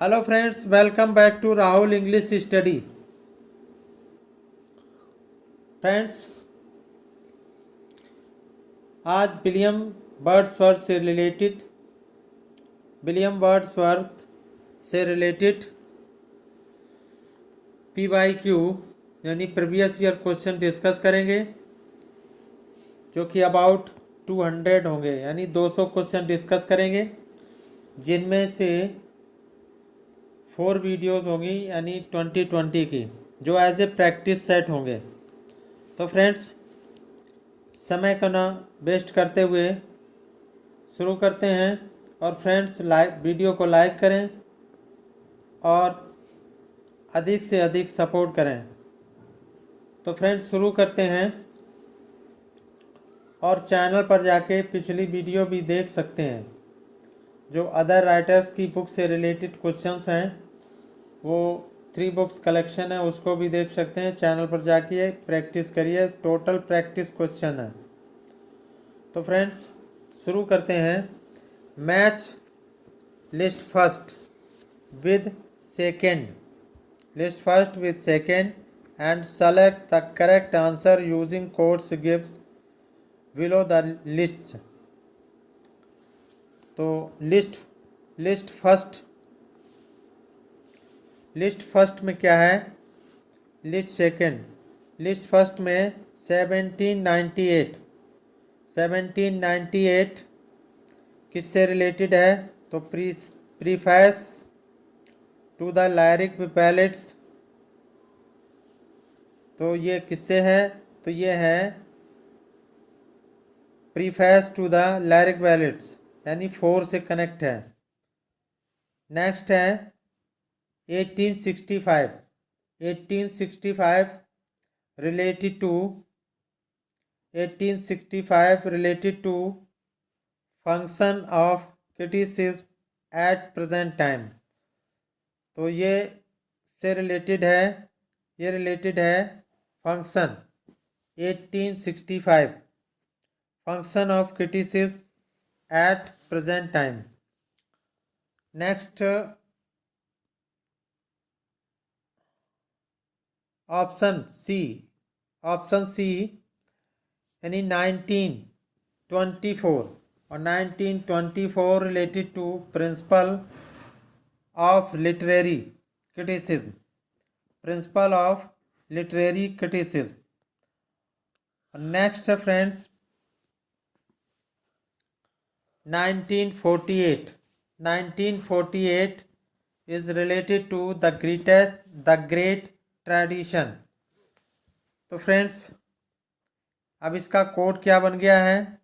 Hello friends, welcome back to Rahul English study. Friends, आज William Wordsworth से related PYQ यानी previous year question discuss करेंगे, जो कि अबाउट 200 होंगे, यानी 200 क्वेश्चन डिस्कस करेंगे, जिनमें से 4 वीडियोस होंगी यानी 2020 की, जो एज ए प्रैक्टिस सेट होंगे। तो फ्रेंड्स, समय को ना वेस्ट करते हुए शुरू करते हैं। और फ्रेंड्स, वीडियो को लाइक करें और अधिक से अधिक सपोर्ट करें। तो फ्रेंड्स, शुरू करते हैं। और चैनल पर जाके पिछली वीडियो भी देख सकते हैं। जो अदर राइटर्स की बुक से रिलेटेड क्वेश्चंस हैं, वो 3 बुक्स कलेक्शन है, उसको भी देख सकते हैं। चैनल पर जाके प्रैक्टिस करिए, टोटल प्रैक्टिस क्वेश्चन है। तो फ्रेंड्स, शुरू करते हैं। Match list first with second and select the correct answer using quotes gives below the lists. तो लिस्ट फर्स्ट में क्या है? लिस्ट फर्स्ट में 1798 किससे रिलेटेड है? तो preface to the lyric ballads. तो ये किससे है? तो ये है preface to the lyric ballads, यानी 4 से कनेक्ट है। नेक्स्ट है 1865 related to function of criticism at present time. तो ये रिलेटेड है function 1865 function of criticism at present time. Next option C यानी 1924 और 1924 related to principle of literary criticism. Next है friends 1948 is related to the great tradition। तो friends, अब इसका code क्या बन गया है?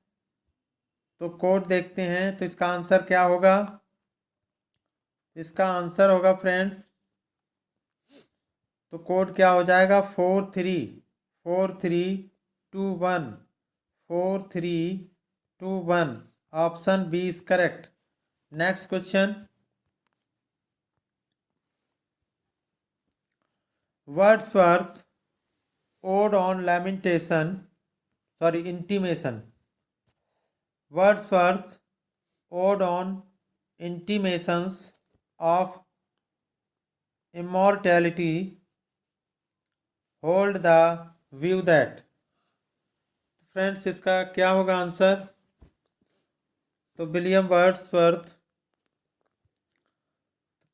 तो कोड देखते हैं। तो इसका आंसर क्या होगा? इसका आंसर होगा फ्रेंड्स, तो कोड क्या हो जाएगा? 4321। Option B is correct. Next question, Wordsworth ode on intimation. Wordsworth ode on intimations of immortality hold the view that। Friends, इसका क्या होगा आंसर? तो विलियम वर्ड्सवर्थ,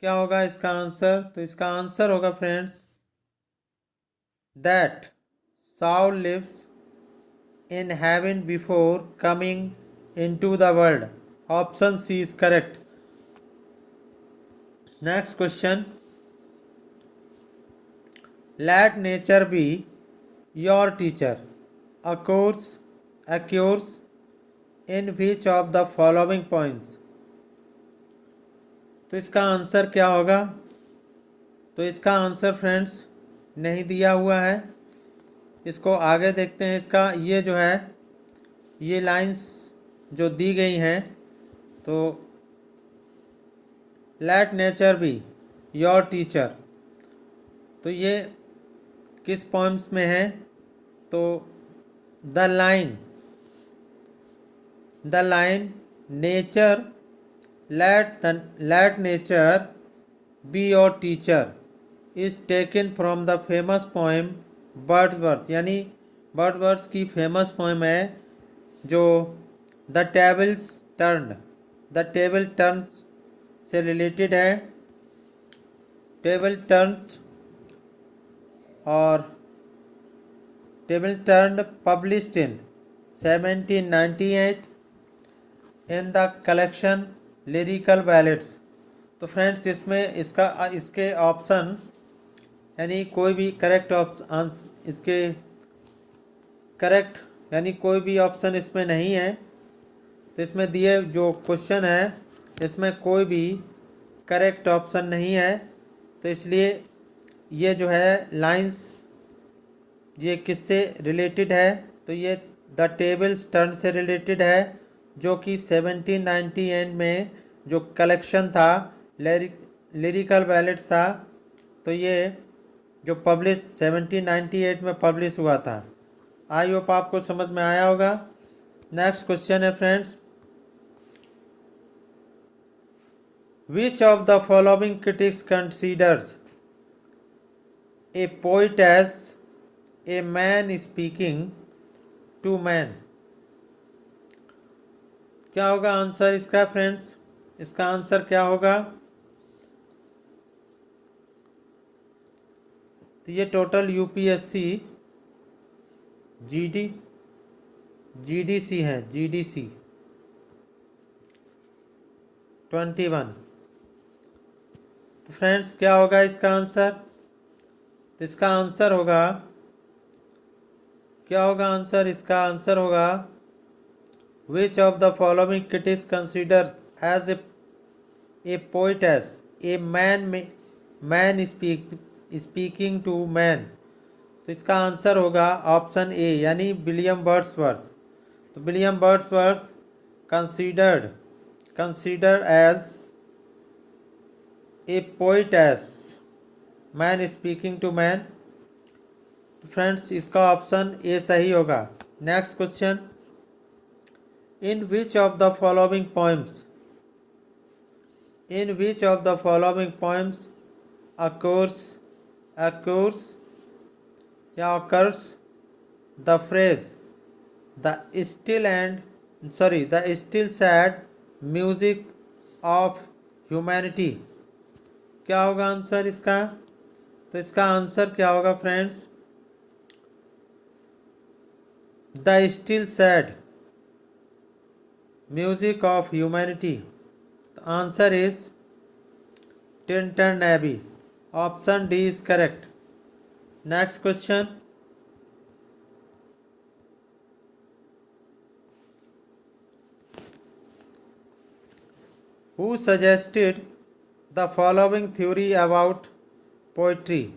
क्या होगा इसका आंसर? तो इसका आंसर होगा friends, that Saul lives in heaven before coming into the world। Option C is correct. Next question, let nature be your teacher occurs in which of the following points। तो इसका answer क्या होगा? तो इसका answer friends नहीं दिया हुआ है, इसको आगे देखते हैं। इसका ये जो है, ये लाइंस जो दी गई हैं, तो late nature be your teacher, तो ये किस पॉइंट्स में है? तो the line nature late nature be your teacher is taken from the famous poem Wordsworth, यानी वर्ड्सवर्थ की फेमस पोएम है जो द टेबल टर्न से रिलेटेड है। Table turn published in 1798 in the collection lyrical ballads. तो friends इसमें इसके option यानी कोई भी करेक्ट ऑप्शन इसके करेक्ट यानी कोई भी ऑप्शन इसमें नहीं है। तो इसमें दिए जो क्वेश्चन है इसमें कोई भी करेक्ट ऑप्शन नहीं है। तो इसलिए ये जो है लाइंस ये किससे रिलेटेड है, तो ये द टेबल्स टर्न से रिलेटेड है जो कि 1798 में जो कलेक्शन था लिरिकल बैलेट्स था, तो ये जो पब्लिश 1798 में पब्लिश हुआ था। आई होप आपको समझ में आया होगा। नेक्स्ट क्वेश्चन है friends, which of the following critics considers a poet as a man speaking to man. क्या होगा आंसर इसका फ्रेंड्स, इसका आंसर क्या होगा। तो ये टोटल यूपीएससी जीडीसी है, जीडीसी 21। तो फ्रेंड्स क्या होगा इसका आंसर, तो इसका आंसर होगा क्या होगा आंसर, इसका आंसर होगा which of the following critics consider as a poet as a man speaking to man. तो इसका आंसर होगा ऑप्शन ए यानी विलियम वर्ड्सवर्थ। तो William Wordsworth considered as a poet as man speaking to man. Friends इसका option A सही होगा। Next question, in which of the following poems occurs the phrase the still sad music of humanity। क्या होगा answer इसका, तो इसका answer क्या होगा friends, the still sad music of humanity. Answer is Tintern Abbey, option D is correct. Next question, who suggested the following theory about poetry।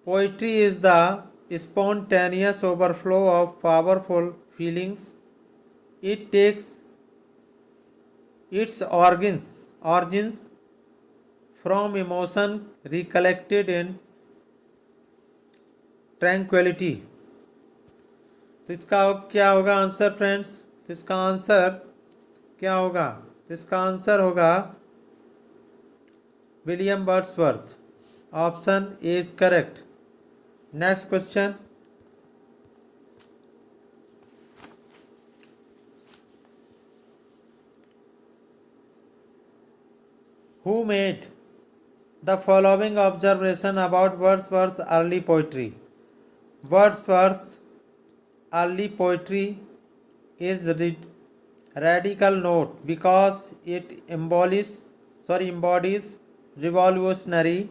Poetry is the spontaneous overflow of powerful feelings. It takes its origins from emotion recollected in tranquility। तो इसका क्या होगा answer friends, तो इसका answer क्या होगा, तो इसका आंसर होगा William Wordsworth, option A is correct. Next question, who made the following observation about Wordsworth's early poetry। Wordsworth's early poetry is radical note because it embodies revolutionary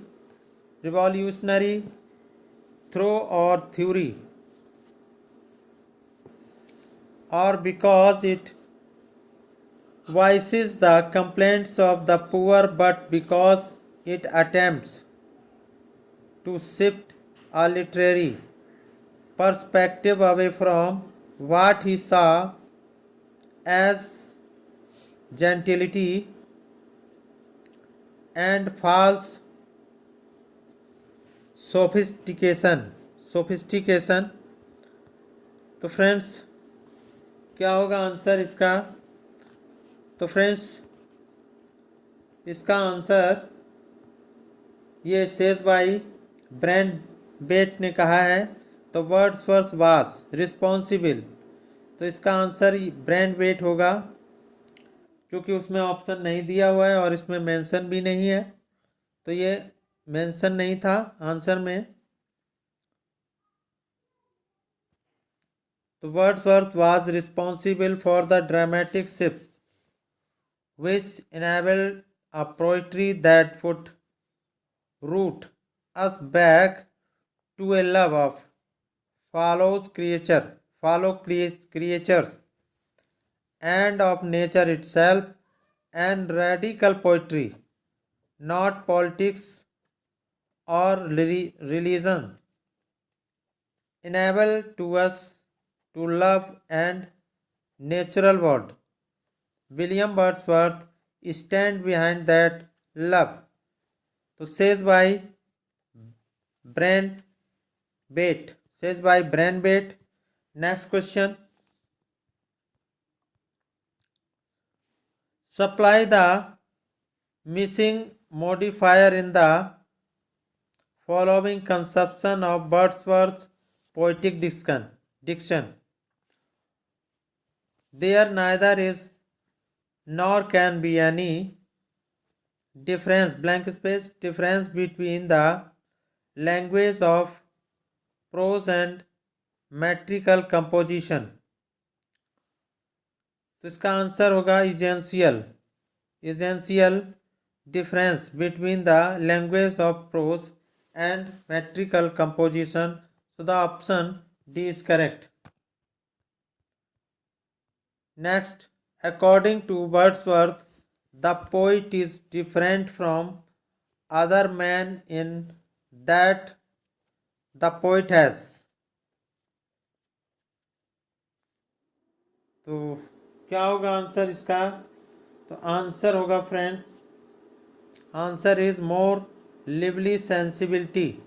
thought or theory, or because it voices the complaints of the poor, but because it attempts to shift a literary perspective away from what he saw as gentility and false sophistication। तो friends क्या होगा answer इसका, तो friends इसका answer ये says by brand बेट ने कहा है। तो वर्ड्सवर्थ वाज रिस्पॉन्सिबल, तो इसका आंसर ब्रैंड बेट होगा, क्योंकि उसमें ऑप्शन नहीं दिया हुआ है और इसमें मेंशन भी नहीं है, तो ये मेंशन नहीं था आंसर में। तो Wordsworth was responsible for the dramatic shift which enabled a poetry that would root us back to a love of creatures and of nature itself, and radical poetry, not politics or religion, enable to us to love and natural world. William Wordsworth stand behind that love. तो says by Brand Bate. Says by Brand Bate. Next question. Supply the missing modifier in the following conception of Wordsworth's poetic diction. There neither is nor can be any difference between the language of prose and metrical composition. तो इसका answer होगा essential difference between the language of prose and metrical composition. So the option D is correct. Next, according to Wordsworth, the poet is different from other men in that the poet has. तो क्या होगा answer इसका? तो answer होगा friends, answer is more lively sensibility.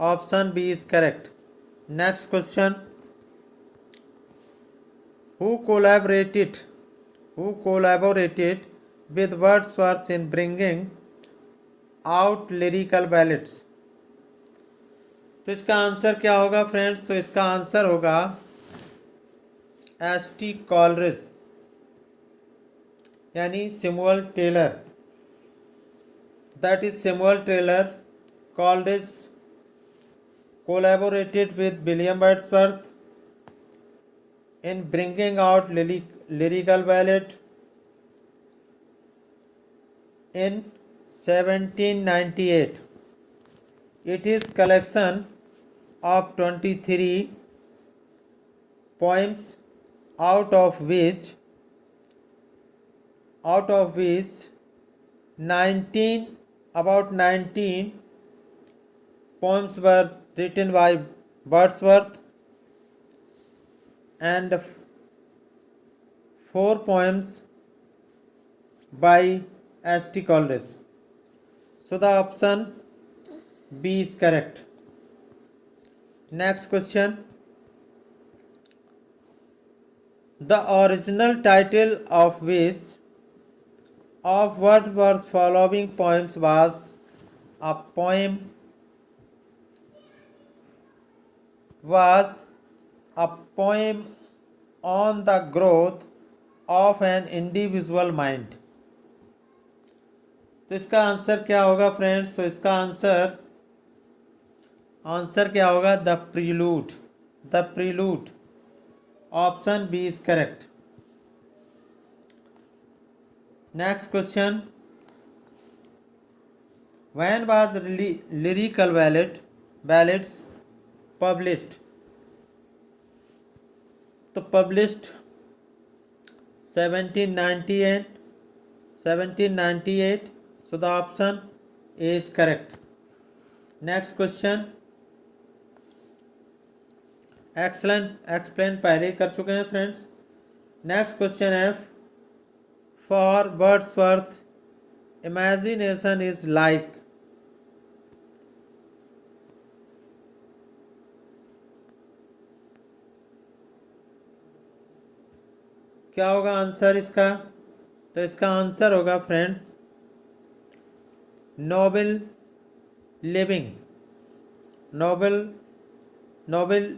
Option B is correct. Next question. Who collaborated with Wordsworth in bringing out lyrical ballads? तो इसका answer क्या होगा फ्रेंड्स? तो इसका आंसर होगा एस.टी. कॉलरिज, यानी Samuel Taylor. That is Samuel Taylor. Coleridge collaborated with William Wordsworth in bringing out lyrical ballad in 1798. It is collection of 23 poems, out of which 19 poems were written by Wordsworth and 4 poems by S.T. Coleridge. So the option B is correct. Next question. The original title of Wordsworth's following poems was a poem on the growth of an individual mind. तो इसका answer क्या होगा friends? तो इसका answer क्या होगा? The prelude. Option B is correct. Next question. When was lyrical ballads published? तो published 1798. So the option is correct. Next question. Explain पहले ही कर चुके हैं फ्रेंड्स. नेक्स्ट क्वेश्चन है, for Wordsworth imagination is like. क्या होगा आंसर इसका? तो इसका आंसर होगा friends noble living, noble noble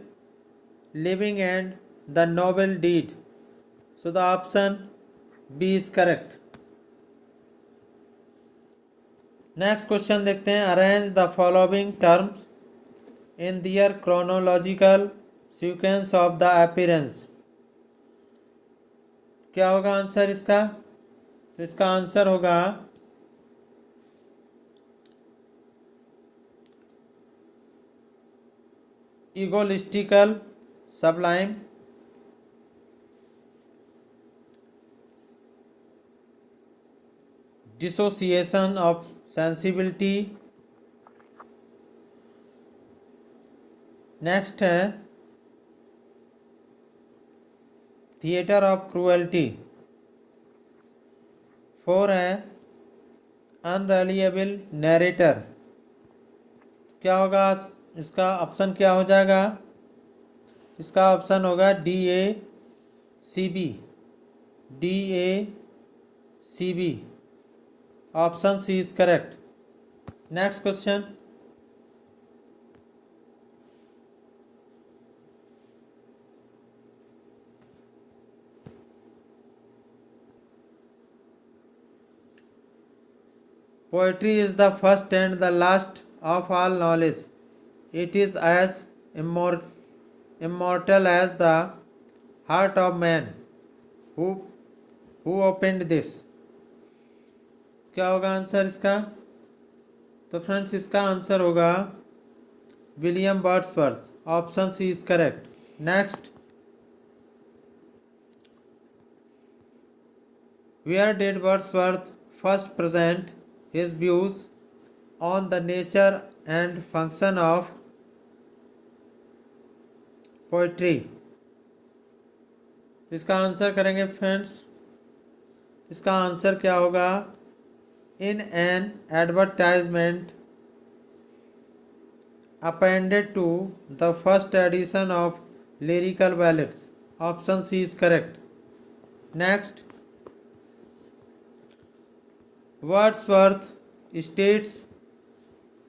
living and the noble deed. So the option B is correct. Next question देखते हैं। Arrange the following terms in their chronological sequence of the appearance. क्या होगा answer इसका? तो इसका answer होगा egotistical, sublime, dissociation of sensibility, next है theatre of cruelty, 4 है अनरिलायबल नैरेटर। क्या होगा इसका ऑप्शन? क्या हो जाएगा? इसका ऑप्शन होगा DACB, DACB। Option C is correct. Next question. Poetry is the first and the last of all knowledge. It is as immortal as the heart of man. Who opened this? क्या होगा answer इसका? तो friends इसका answer होगा William Wordsworth. Option C is correct. Next, where did Wordsworth first present his views on the nature and function of poetry? इसका answer करेंगे friends. इसका answer क्या होगा? In an advertisement appended to the first edition of Lyrical Ballads. Option C is correct. Next, Wordsworth states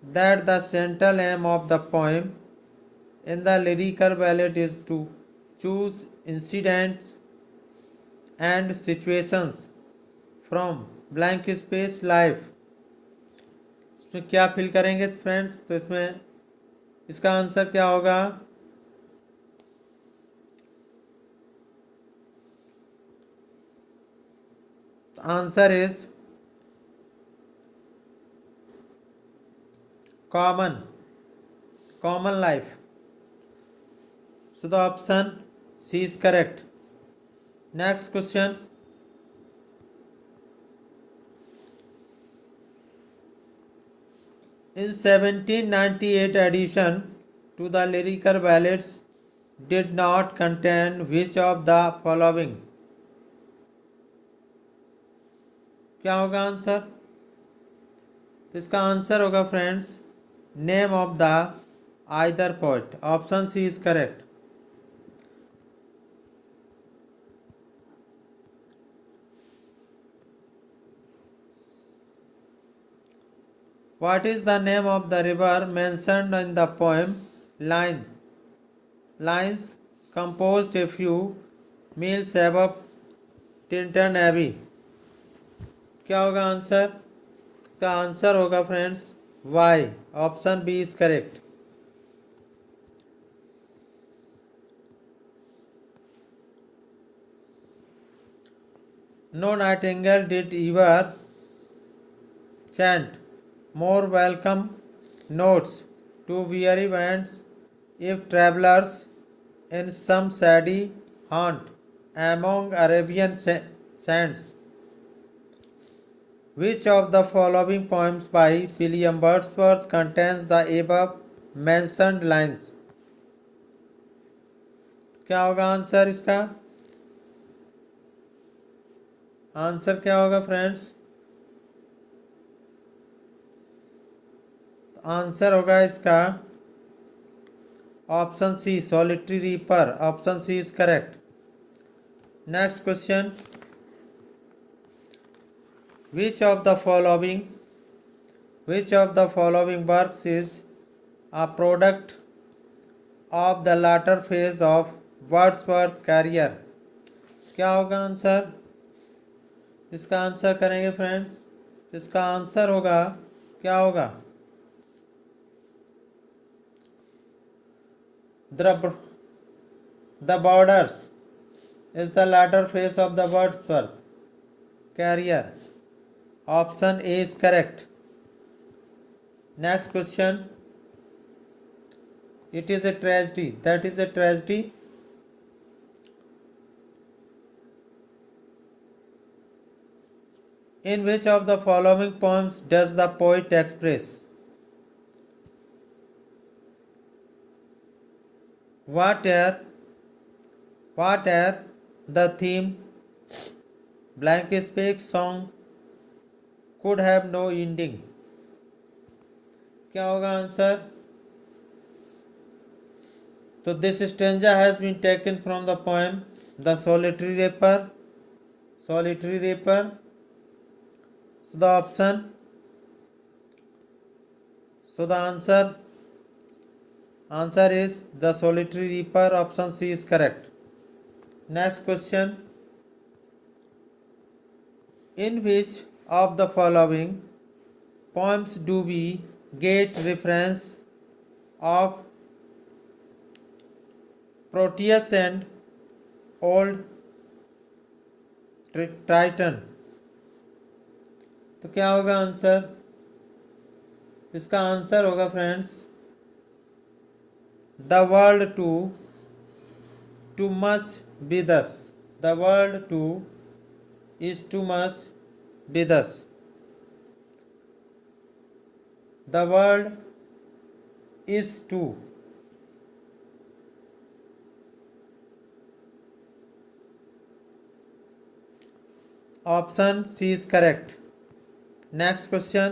that the central aim of the poem in the lyrical ballad is to choose incidents and situations from blank space life. इसमें क्या fill करेंगे friends? तो इसमें इसका answer क्या होगा? Answer is common life. So the option C is correct. Next question. In 1798 edition to the Lyrical Ballads did not contain which of the following? क्या होगा आंसर? तो इसका आंसर होगा friends name of the either poet. Option C is correct. What is the name of the river mentioned in the poem Lines composed a few miles above Tintern Abbey? क्या होगा answer? का answer होगा friends why. Option B is correct. No nightingale did ever chant more welcome notes to weary winds if travellers in some shady haunt among Arabian sands. Which of the following poems by William Wordsworth contains the above mentioned lines? क्या होगा answer इसका? Answer क्या होगा friends? Answer होगा इसका option C solitary reaper. Option C is correct. Next question, which of the following works is a product of the latter phase of Wordsworth career? क्या होगा answer? इसका आंसर करेंगे friends, इसका answer होगा, क्या होगा? The Borders is the latter phase of the Wordsworth career. Option A is correct. Next question. It is a tragedy. That is a tragedy. In which of the following poems does the poet express whatever the theme, blank space song could have no ending? क्या होगा answer? तो this stanza has been taken from the poem The Solitary Reaper. So the option, so the answer is The Solitary Reaper. Option C is correct. Next question, in which of the following poems do we get reference of Proteus and Old Triton? तो क्या होगा answer? इसका answer होगा friends, the world too much with us. The world too is too much with us. The world is too. Option C is correct. Next question,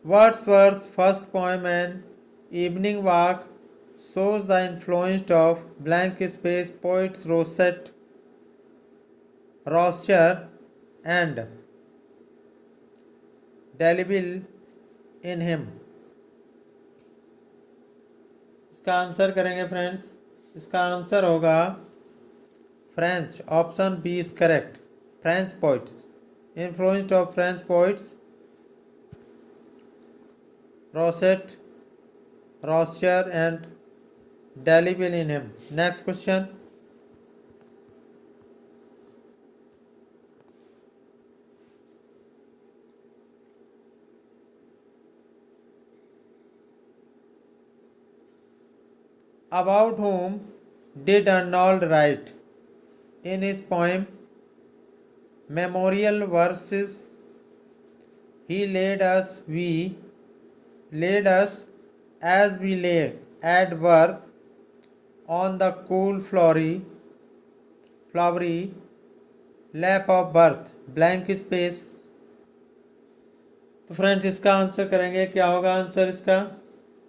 Wordsworth's first poem An Evening Walk shows the influence of blank space poets Rothschild and Delibel in him. इसका answer करेंगे friends, इसका answer होगा French. Option B is correct. French poets, influenced of French poets Rothschild and Delibel in him. Next question, about whom did Arnold write in his poem Memorial Verses? He laid us as we lay at birth on the cool flowery lap of birth, blank space. तो friends इसका answer करेंगे, क्या होगा answer इसका?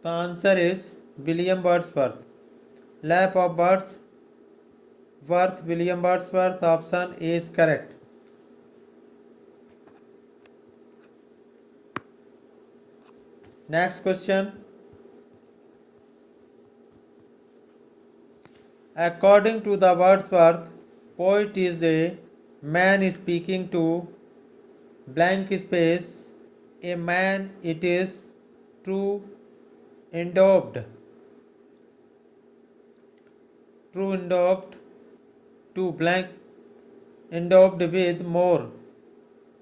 तो answer is William Wordsworth. Lap of birth William Wordsworth. Option A is correct. Next question, according to the Wordsworth, poet is a man speaking to blank space. A man, it is true endowed to blank, endowed with more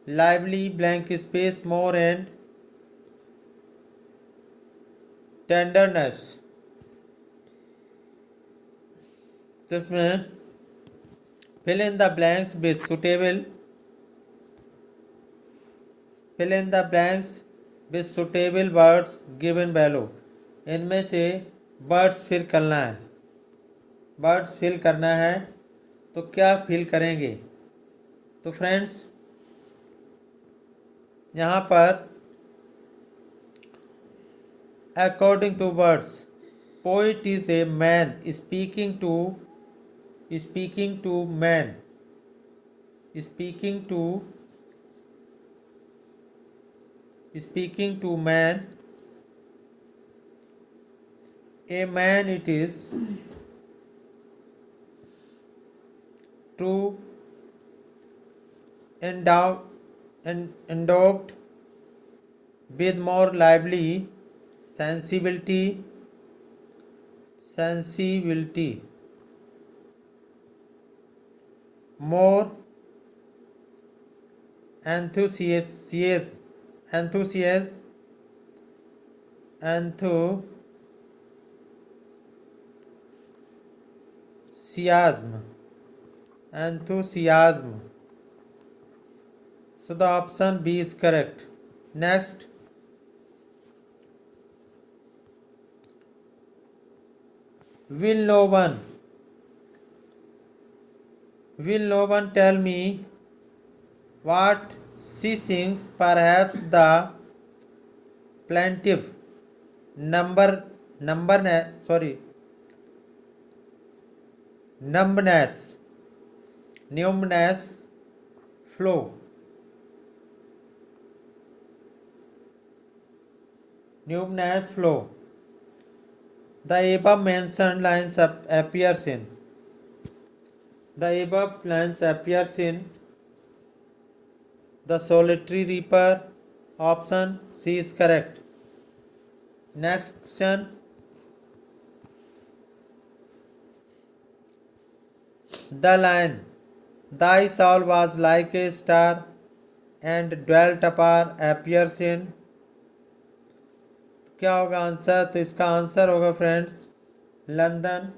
lively blank space, more and tenderness. जिसमें fill in the blanks with suitable words given below. इनमें से words fill करना है. तो क्या fill करेंगे? तो friends यहाँ पर according to words, poet is a man speaking to speaking to man, speaking to man, a man it is to endowed with more lively sensibility, more enthusiasm, enthusiasm. So the option B is correct. Next, will no one tell me what she sings? Perhaps the plaintive numbness flow. The above mentioned lines appears in The Solitary Reaper. Option C is correct. Next question. The line, thy soul was like a star and dwelt apart, appears in, क्या होगा answer? तो इसका answer होगा friends London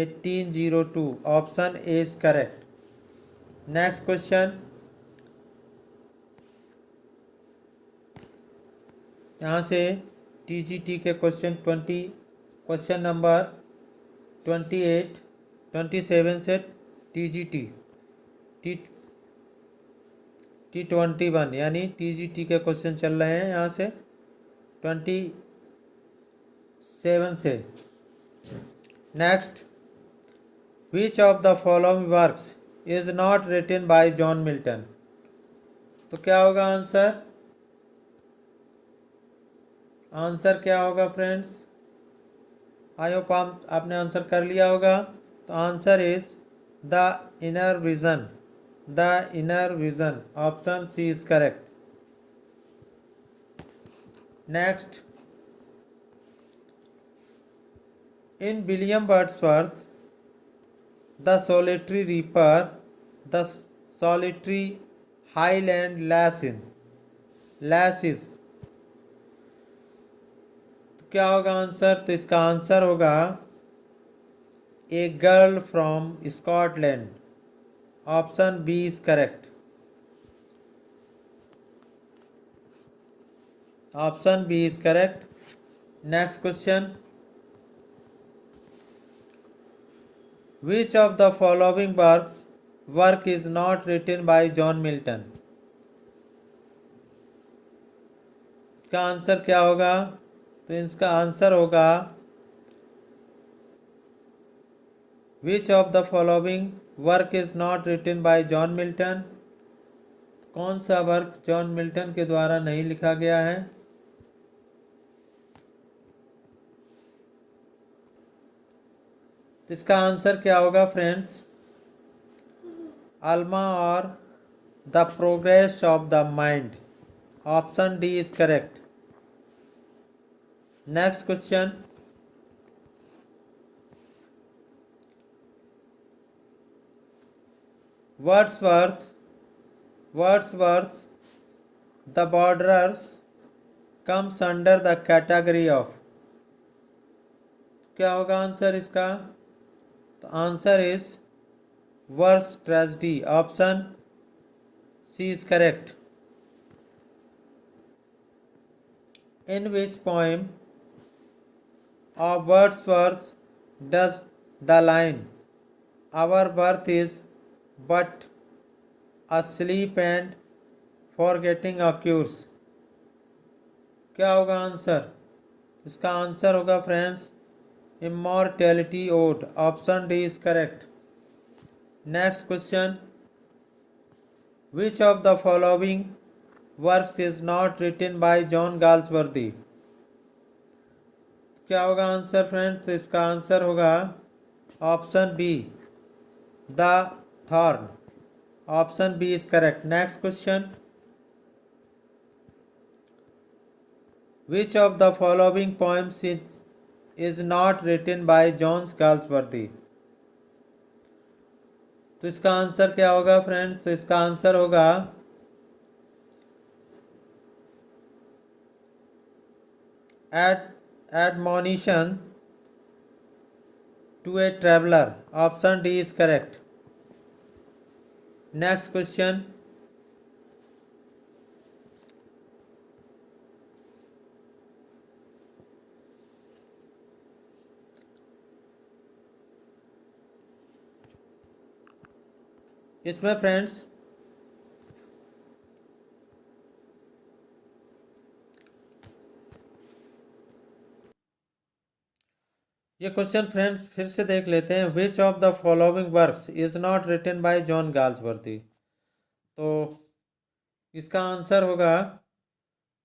1802. Option A is correct. Next question. यहाँ से TGT के question number 28 27 से TGT T21 यानी टीजीटी के क्वेश्चन चल रहे हैं यहाँ से 27 से. Next, which of the following works is not written by John Milton? तो क्या होगा आंसर? आंसर क्या होगा फ्रेंड्स? आई होप आपने आंसर कर लिया होगा. तो answer is the inner vision. Option C is correct. Next, in William Wordsworth, the solitary reaper, the solitary highland lasses. तो क्या होगा आंसर? तो इसका आंसर होगा a girl from Scotland. Option B is correct. Option B is correct. Next question. Which of the following work is not written by John Milton? का answer क्या होगा? तो इसका आंसर होगा Which of the following work is not written by John Milton? कौन सा work John Milton के द्वारा नहीं लिखा गया है? इसका आंसर क्या होगा फ्रेंड्स? अल्मा और the progress of the mind. Option D is correct. Next question. Wordsworth the Borderers comes under the category of. क्या होगा आंसर इसका? तो answer is verse tragedy. Option C is correct. In which poem of Wordsworth does the line our birth is but a sleep and forgetting occurs? क्या होगा answer? इसका answer होगा friends immortality ode. Option D is correct. Next question, which of the following works is not written by John Galsworthy? क्या होगा answer friends? तो इसका answer होगा option B, the thorn. Option B is correct. Next question, which of the following poems is not written by John Galsworthy? तो इसका answer क्या होगा friends? तो इसका आंसर होगा admonition to a traveler। Option D is correct. Next question, इसमें friends ये question friends फिर से देख लेते हैं। Which of the following works is not written by John Galsworthy? तो इसका आंसर होगा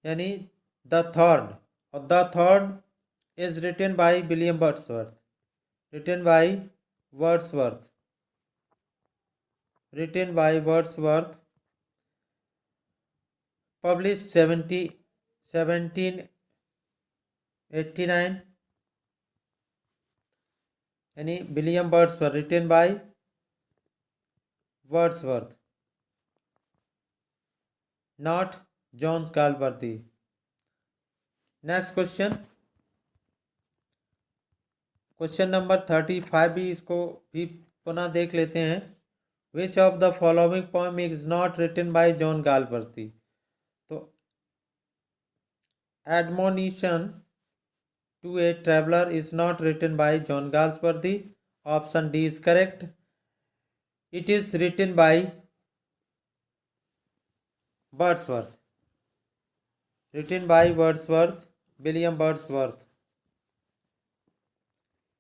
यानी द थॉर्न, और the thorn is written by William Wordsworth. Written by Wordsworth, written by Wordsworth, publish 1789, यानी William Wordsworth, written by Wordsworth, not John Galsworthy. Next question, question number 35 भी, इसको भी पुनः देख लेते हैं। Which of the following poem is not written by John Galsworthy? तो admonition to a traveller is not written by John Galsworthy. Option D is correct. It is written by Wordsworth, written by Wordsworth, William Wordsworth,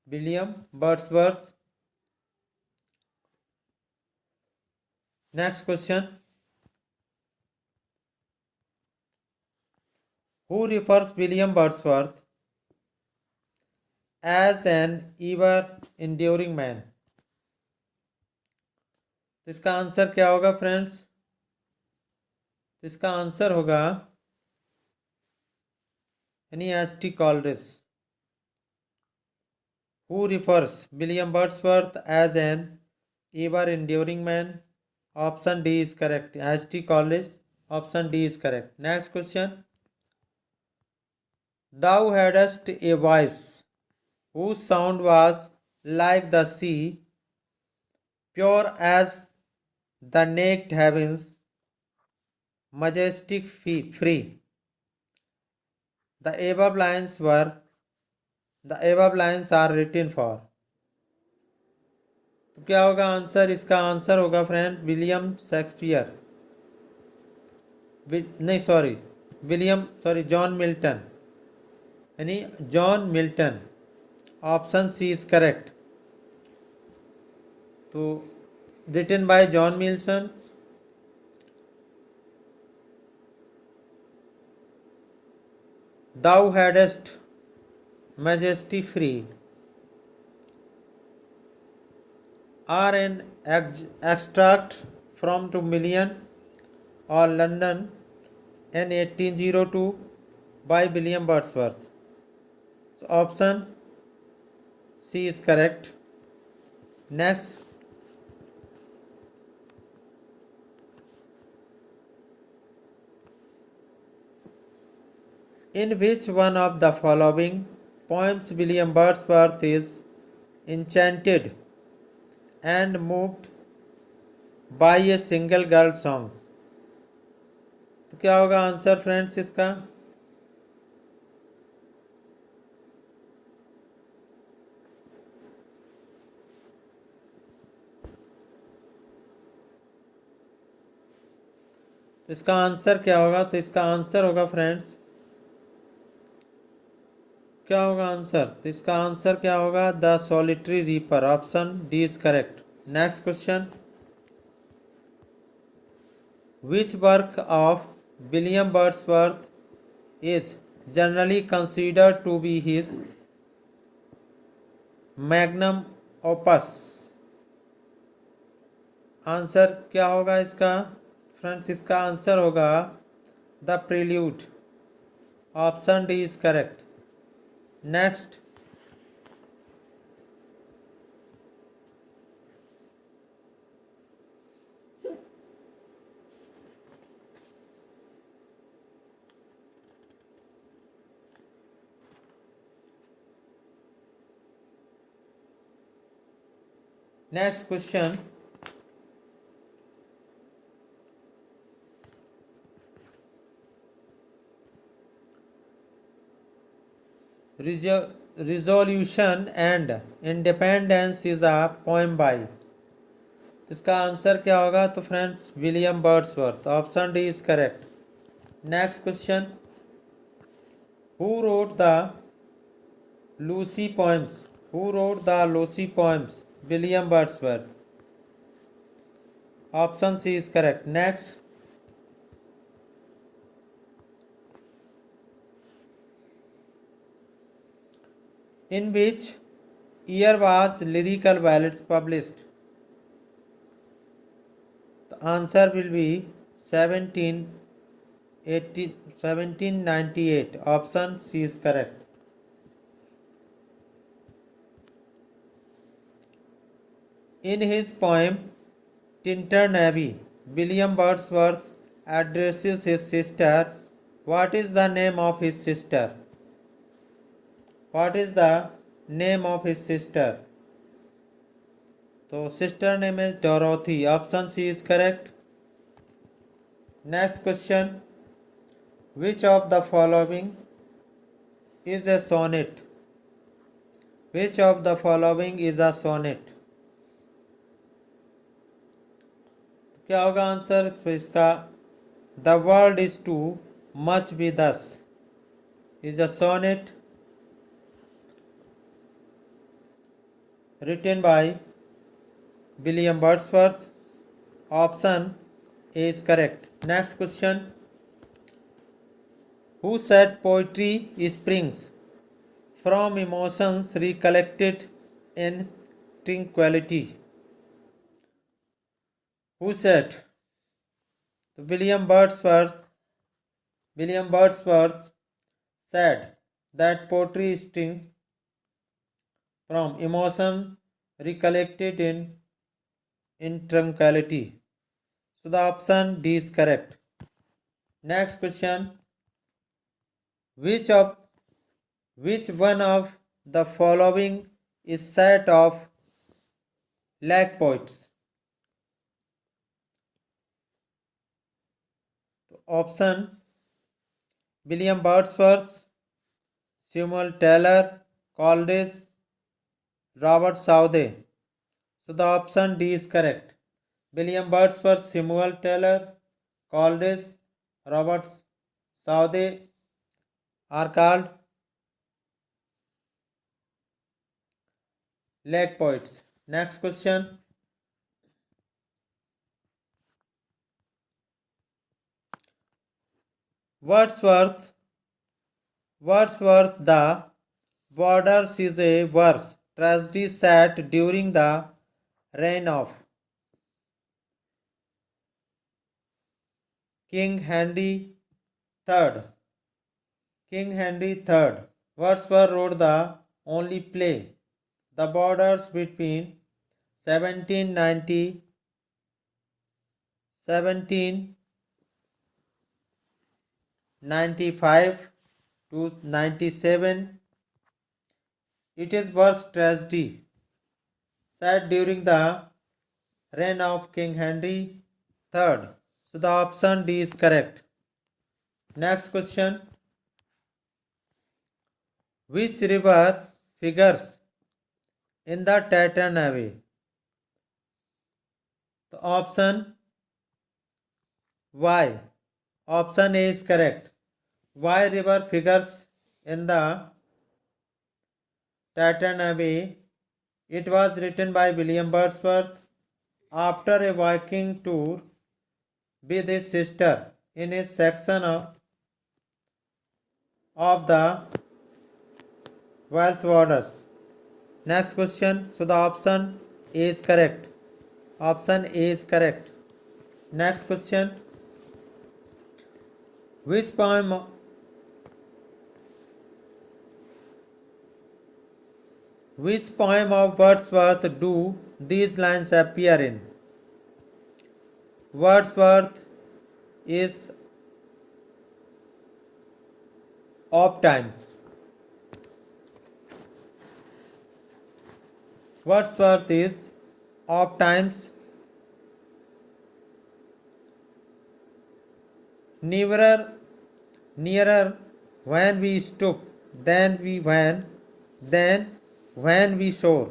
William Wordsworth. Next question, who refers William Wordsworth as an ever enduring man? तो इसका answer क्या होगा friends? तो इसका answer होगा यानी ST. Coleridge. Who refers William Wordsworth as an ever enduring man? Option D is correct. S.T. Coleridge. Option D is correct. Next question. Thou hadst a voice whose sound was like the sea, pure as the naked heavens, majestic free. The above lines are written for. तो क्या होगा answer? इसका answer होगा friend William Shakespeare, John Milton, यानी John Milton. Option C is correct. तो written by John Milton. Thou hadst majesty free are an extract from 2 million or London in 1802 by William Wordsworth. So option C is correct. Next, in which one of the following poems William Wordsworth is enchanted and moved by a single girl song? तो क्या होगा answer friends इसका? तो इसका answer क्या होगा? तो इसका आंसर होगा फ्रेंड्स, क्या होगा आंसर? तो इसका आंसर क्या होगा? The solitary reaper. Option D is correct. Next question. Which work of William Wordsworth is generally considered to be his magnum opus? Answer क्या होगा इसका फ्रेंड्स? इसका आंसर होगा the prelude. Option D is correct. Next. Next question. Resolution and independence is a poem by. इसका answer क्या होगा? तो friends William Wordsworth. Option D is correct. Next question. Who wrote the Lucy poems? Who wrote the Lucy poems? William Wordsworth. Option C is correct. Next. In which year was Lyrical Ballads published? The answer will be 1798. Option C is correct. In his poem Tintern Abbey, William Wordsworth addresses his sister. What is the name of his sister? What is the name of his sister? So sister name is Dorothy. Option C is correct. Next question. Which of the following is a sonnet? Which of the following is a sonnet? क्या होगा answer? तो इसका The world is too much with us is a sonnet written by William Wordsworth. Option A is correct. Next question. Who said poetry springs from emotions recollected in tranquility? Who said? William Wordsworth said that poetry springs from emotion recollected in tranquility. So the option D is correct. Next question. Which one of the following is set of lag poets? Option William Wordsworth, Samuel Taylor, Coleridge, Robert Southey. So the option D is correct. William Wordsworth, Samuel Taylor, Coleridge, Robert Southey are called lag poets. Next question. Wordsworth the Borders is a verse tragedy set during the reign of King Henry III. Wordsworth wrote the only play, The Borders, between 1795 to 97. It is verse tragedy set during the reign of King Henry III. So the option D is correct. Next question. Which river figures in the Tintern Abbey? The option Y. Option A is correct. Y river figures in the Tintern Abbey. It was written by William Wordsworth. after a walking tour with his sister in a section of the Wordsworth. Next question. So the option A is correct. Option A is correct. Next question. Which poem of Wordsworth do these lines appear in? Wordsworth is opined. Wordsworth is opined. Nearer when we stoop than when we soar.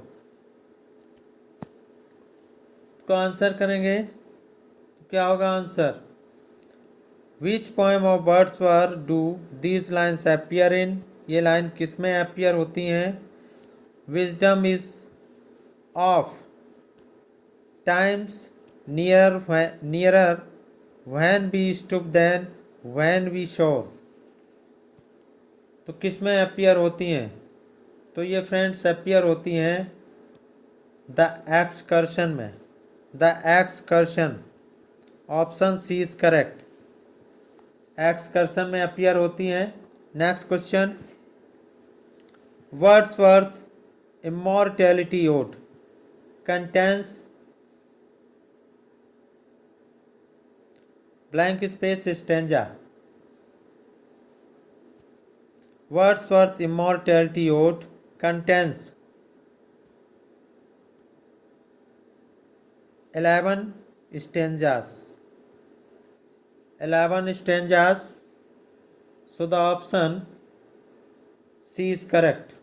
तो answer करेंगे तो क्या होगा answer? Which poem of Wordsworth do these lines appear in? ये line किस में appear होती हैं? Wisdom is of times nearer when we stoop than when we soar. तो किस में appear होती हैं? तो ये फ्रेंड्स appear होती हैं द एक्सकर्शन में. The excursion. Option C is correct. Excursion में अपीयर होती हैं. Next question. Wordsworth immortality ode contains blank space stanza. Wordsworth immortality ode contains 11 stanzas. 11 stanzas. So the option C is correct.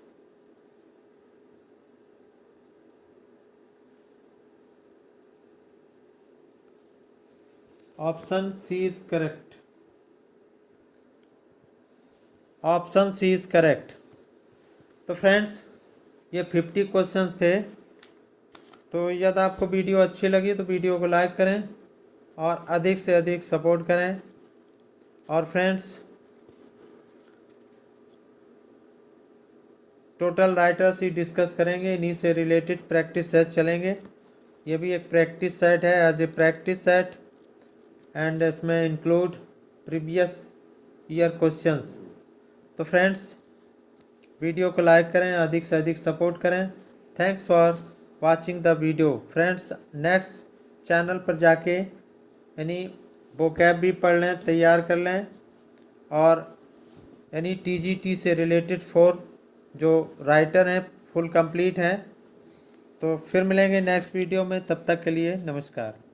Option C is correct. Option C is correct. तो friends ये 50 questions थे. तो यदि आपको video अच्छी लगी तो video को लाइक करें और अधिक से अधिक सपोर्ट करें. और फ्रेंड्स टोटल राइटर्स ही डिस्कस करेंगे. इन्हीं से रिलेटेड प्रैक्टिस सेट चलेंगे. ये भी एक प्रैक्टिस सेट है as a practice set and इसमें इंक्लूड प्रीवियस ईयर क्वेश्चंस. तो फ्रेंड्स वीडियो को लाइक करें, अधिक से अधिक सपोर्ट करें. Thanks for watching the video. Friends next channel पर जाके यानी वोकैब भी पढ़ लें, तैयार कर लें. और यानी टीजीटी से रिलेटेड 4 जो राइटर हैं फुल कंप्लीट हैं. तो फिर मिलेंगे नेक्स्ट वीडियो में. तब तक के लिए नमस्कार.